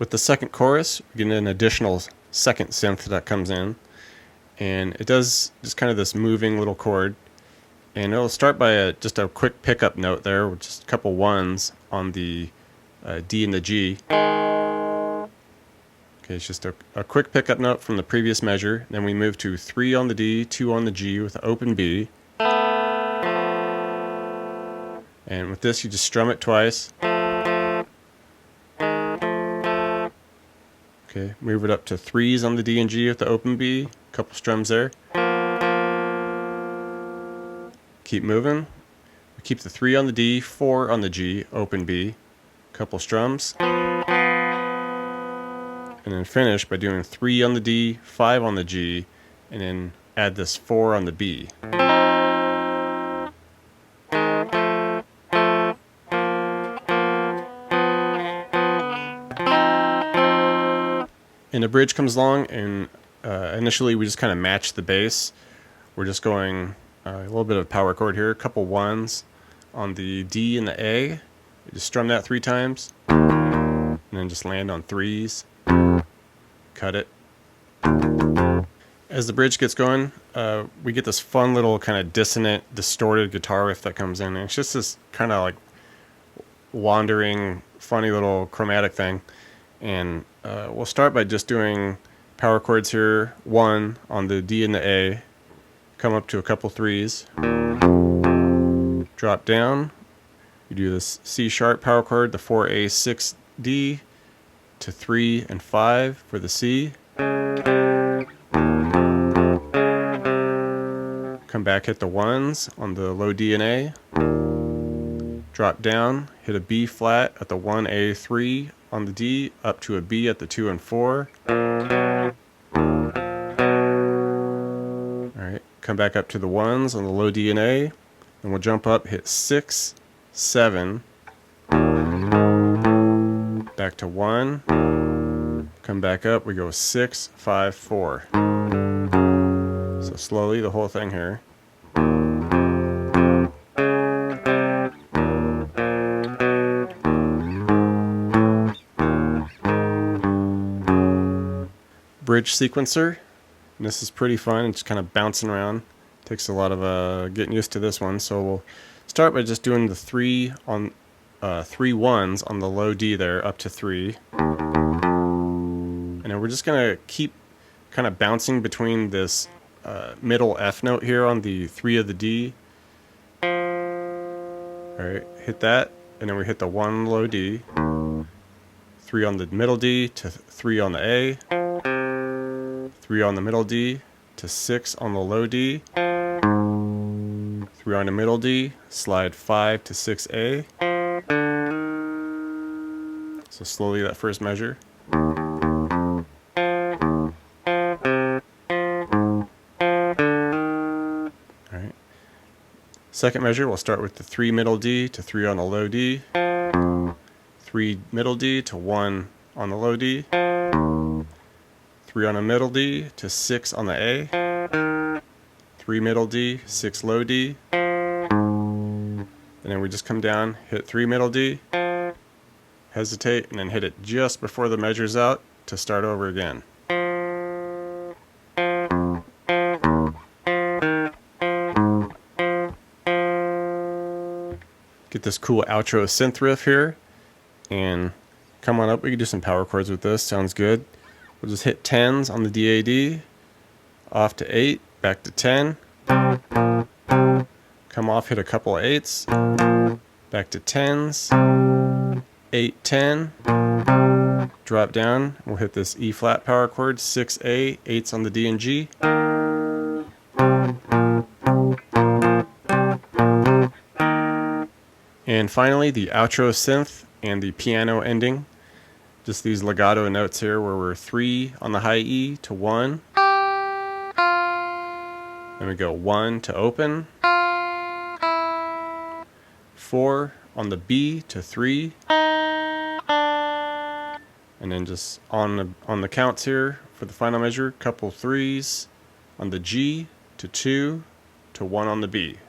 With the second chorus, we get an additional second synth that comes in, and it does just kind of this moving little chord, and it'll start by just a quick pickup note there with just a couple ones on the D and the G. Okay, it's just a quick pickup note from the previous measure. Then we move to 3 on the D, 2 on the G with the open B. And with this, you just strum it twice. Okay, move it up to 3s on the D and G with the open B. Couple strums there. Keep moving. We keep the 3 on the D, 4 on the G, open B. Couple strums. And then finish by doing 3 on the D, 5 on the G, and then add this 4 on the B. And the bridge comes along, and initially we just kind of match the bass. We're just going a little bit of power chord here, a couple ones on the D and the A. You just strum that 3 times, and then just land on 3s. Cut it. As the bridge gets going, we get this fun little kind of dissonant, distorted guitar riff that comes in. And it's just this kind of like wandering, funny little chromatic thing. And we'll start by just doing power chords here. 1 on the D and the A. Come up to a couple 3s. Drop down. You do this C sharp power chord, the 4A 6D. To 3 and 5 for the C. Come back, hit the 1s on the low D and A. Drop down, hit a B flat at the 1A 3 on the D, up to a B at the 2 and 4. Alright, come back up to the 1s on the low D and A. And we'll jump up, hit 6, 7. Back to 1, come back up, we go 6, 5, 4. So slowly, the whole thing here. Bridge sequencer, and this is pretty fun, it's kind of bouncing around. Takes a lot of getting used to this one, so we'll start by just doing the 3 on 3 1s on the low D there, up to 3. And then we're just going to keep kind of bouncing between this middle F note here on the 3 of the D. Alright, hit that, and then we hit the 1 low D. 3 on the middle D to 3 on the A. 3 on the middle D to 6 on the low D. 3 on the middle D, slide 5 to 6A. So slowly that first measure. Alright. Second measure, we'll start with the 3 middle D to 3 on the low D. 3 middle D to 1 on the low D. 3 on the middle D to 6 on the A. 3 middle D, 6 low D. And then we just come down, hit 3 middle D. Hesitate, and then hit it just before the measure's out to start over again. Get this cool outro synth riff here, and come on up. We can do some power chords with this. Sounds good. We'll just hit 10s on the DAD, off to 8, back to 10. Come off, hit a couple of 8s, back to 10s. 8, 10, drop down, we'll hit this E flat power chord, 6A, 8s on the D and G. And finally, the outro synth and the piano ending. Just these legato notes here where we're 3 on the high E to 1. Then we go 1 to open. 4 on the B to 3. And then just on the counts here for the final measure, couple 3s on the G to 2 to 1 on the B.